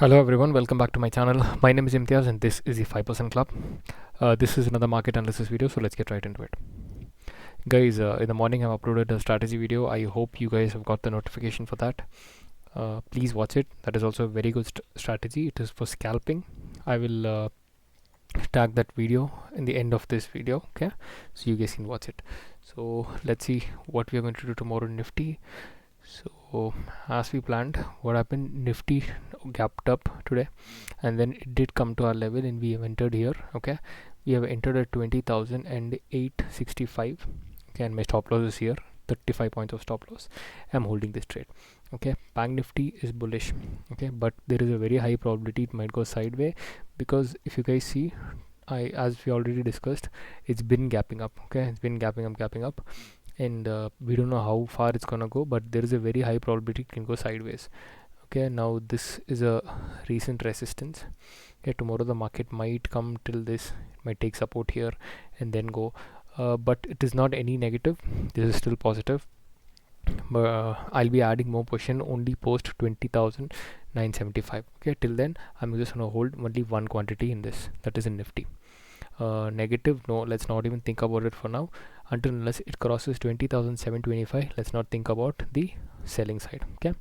Hello everyone, welcome back to my channel. My name is Imtiaz and this is the 5% Club. This is another market analysis video, so let's get right into it. Guys, in the morning I've uploaded a strategy video. I hope you guys have got the notification for that. Please watch it. That is also a very good strategy. It is for scalping. I will tag that video in the end of this video, okay? So you guys can watch it. So let's see what we are going to do tomorrow in Nifty. So as we planned, what happened, Nifty gapped up today and then it did come to our level and we have entered here. Okay, we have entered at 20,865. Okay, and my stop loss is here, 35 points of stop loss. I'm holding this trade. Okay, Bank Nifty is bullish. Okay, but there is a very high probability it might go sideways, because if you guys see, as we already discussed, it's been gapping up. Okay, it's been gapping up, and we don't know how far it's gonna go, but there is a very high probability it can go sideways. Okay, now this is a recent resistance. Okay, tomorrow the market might come till this, it might take support here and then go, but it is not any negative. This is still positive, but I'll be adding more position only post 20,975. Okay, till then I'm just gonna hold only one quantity in this, that is in Nifty. Negative, no, let's not even think about it for now. Until unless it crosses 20,725, let's not think about the selling side. Okay,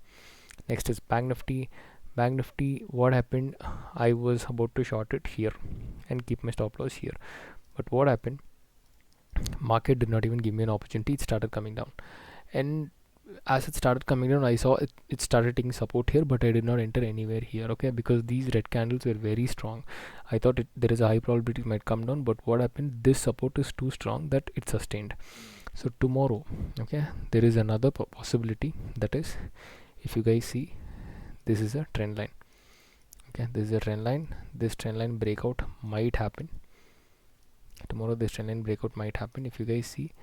next is Bank Nifty. Bank Nifty, what happened, I was about to short it here and keep my stop loss here, but what happened, market did not even give me an opportunity. It started coming down, and as it started coming down, I saw it started taking support here, but I did not enter anywhere here. Okay, because these red candles were very strong. I thought there is a high probability it might come down, but what happened, this support is too strong that it sustained. So tomorrow, okay, there is another possibility, that is, if you guys see, this is a trend line. Okay, this is a trend line. This trend line breakout might happen tomorrow. This trend line breakout might happen. If you guys see,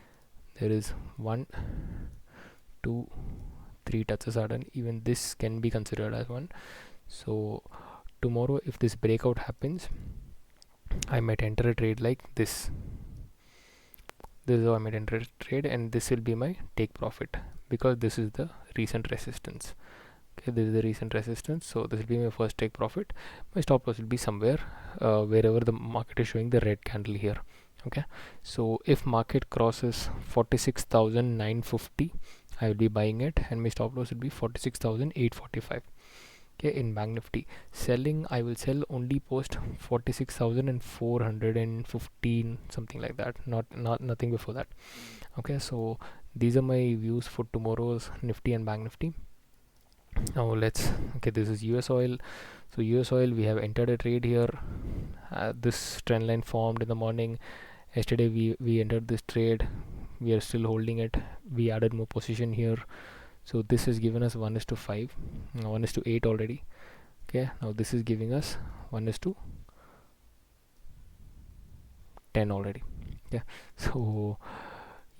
there is 1, 2, 3 touches are done. Even this can be considered as one. So tomorrow, if this breakout happens, I might enter a trade like this. This is how I might enter a trade, and this will be my take profit, because this is the recent resistance. Okay, this is the recent resistance, so this will be my first take profit. My stop loss will be somewhere wherever the market is showing the red candle here. Okay, so if market crosses 46,950, I will be buying it, and my stop loss will be 46,845. Okay, in Bank Nifty, selling, I will sell only post 46,415, something like that, nothing before that. Okay, so these are my views for tomorrow's Nifty and Bank Nifty. Now okay, this is US oil. So US oil, we have entered a trade here. This trend line formed in the morning. Yesterday we entered this trade. We are still holding it. We added more position here. So this has given us 1:5, 1:8 already. Okay, now this is giving us 1:10 already. Yeah, so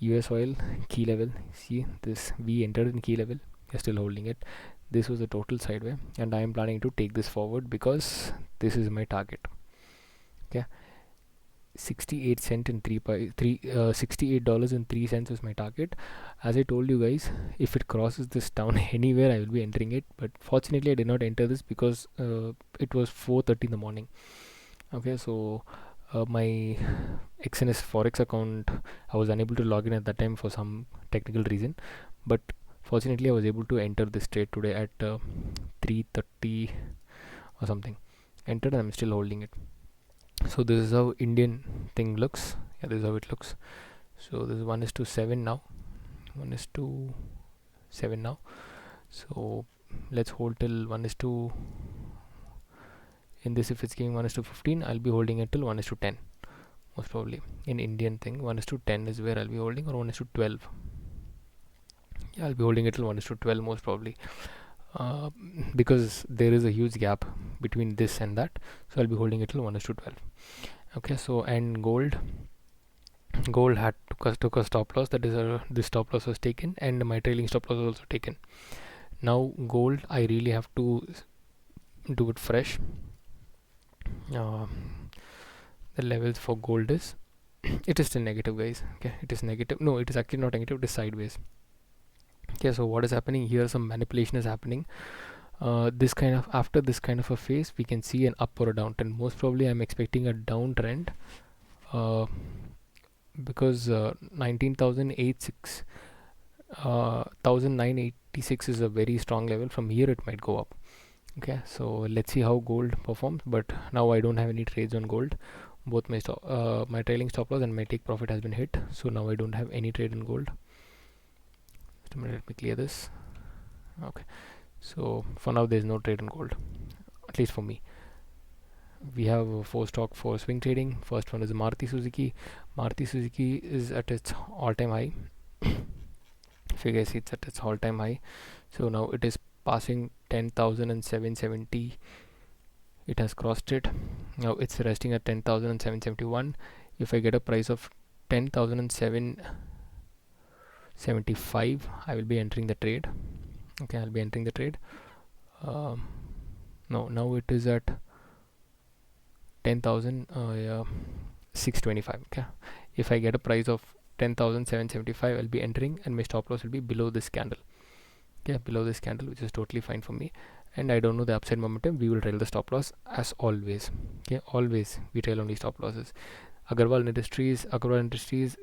US oil key level. See this, we entered in key level. We are still holding it. This was a total sideway, and I am planning to take this forward because this is my target. Okay, 68 cent in $68.03 is my target. As I told you guys, if it crosses this down anywhere, I will be entering it, but fortunately I did not enter this because it was 4:30 in the morning. Okay, so my XNS Forex account, I was unable to log in at that time for some technical reason, but fortunately I was able to enter this trade today at 3:30 or something. Entered, and I'm still holding it. So this is how Indian thing looks. Yeah, this is how it looks. So this is 1:7 now. 1:7 now. So let's hold till 1:, in this, if it's giving 1:15, I'll be holding it till 1:10 most probably. In Indian thing, 1:10 is where I'll be holding, or 1:12. Yeah, I'll be holding it till 1:12 most probably, because there is a huge gap between this and that, so I'll be holding it till 1:12. Okay, so and gold had took a stop loss, that is this stop loss was taken, and my trailing stop loss was also taken. Now gold, I really have to do it fresh. The levels for gold is it is still negative, guys. Okay, it is negative. No, it is actually not negative, it is sideways. Okay, so what is happening here, some manipulation is happening. this kind of after this kind of a phase we can see an up or a downtrend. Most probably I'm expecting a downtrend, uh, because 19,086 1986 is a very strong level. From here it might go up. Okay, so let's see how gold performs, but now I don't have any trades on gold. Both my trailing stop loss and my take profit has been hit, so now I don't have any trade in gold. Just a minute, let me clear this. Okay, so for now there's no trade in gold, at least for me. We have four stock for swing trading. First one is Maruti Suzuki. Maruti Suzuki is at its all-time high. If you guys see, it's at its all-time high. So now it is passing 10,770. It has crossed it. Now it's resting at 10,771. If I get a price of 10,775, I will be entering the trade. Okay, I'll be entering the trade. No, now it is at 10,625. Okay, if I get a price of 10,775, I'll be entering, and my stop loss will be below this candle. Okay, below this candle, which is totally fine for me. And I don't know the upside momentum. We will trail the stop loss as always. Okay, always we trail only stop losses. Agarwal Industries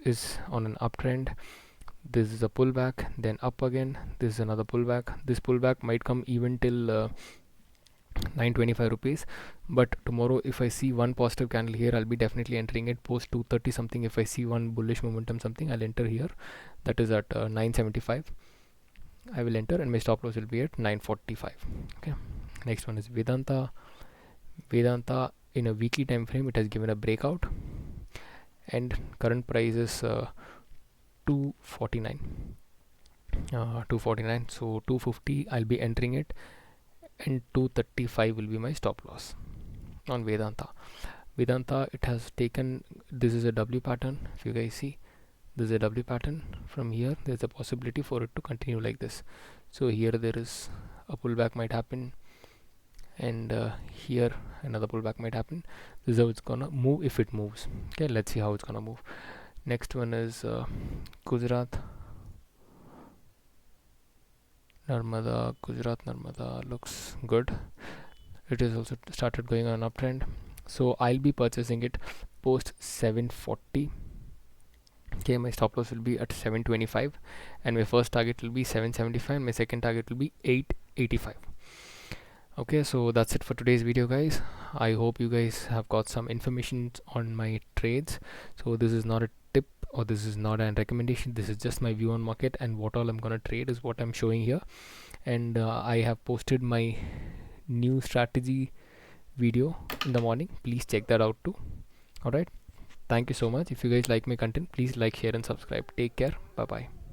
is on an uptrend. This is a pullback, then up again. This is another pullback. This pullback might come even till 925 rupees, but tomorrow if I see one positive candle here, I'll be definitely entering it. Post 230 something, if I see one bullish momentum something, I'll enter here. That is at 975. I will enter, and my stop loss will be at 945. Okay, next one is Vedanta. Vedanta, in a weekly time frame, it has given a breakout, and current price is 249. 249. So 250 I'll be entering it, and 235 will be my stop loss on Vedanta. Vedanta, it has taken, this is a W pattern. If you guys see, this is a W pattern. From here there's a possibility for it to continue like this. So here there is a pullback might happen, and here another pullback might happen. This is how it's gonna move if it moves. Okay, let's see how it's gonna move. Next one is Gujarat Narmada looks good. It is also started going on uptrend, so I'll be purchasing it post 740. Okay, my stop loss will be at 725, and my first target will be 775, and my second target will be 885. Okay, so that's it for today's video, guys. I hope you guys have got some information on my trades. So this is not a tip, or this is not a recommendation. This is just my view on market, and what all I'm gonna trade is what I'm showing here. And I have posted my new strategy video in the morning. Please check that out too. All right, thank you so much. If you guys like my content, please like, share and subscribe. Take care. Bye bye.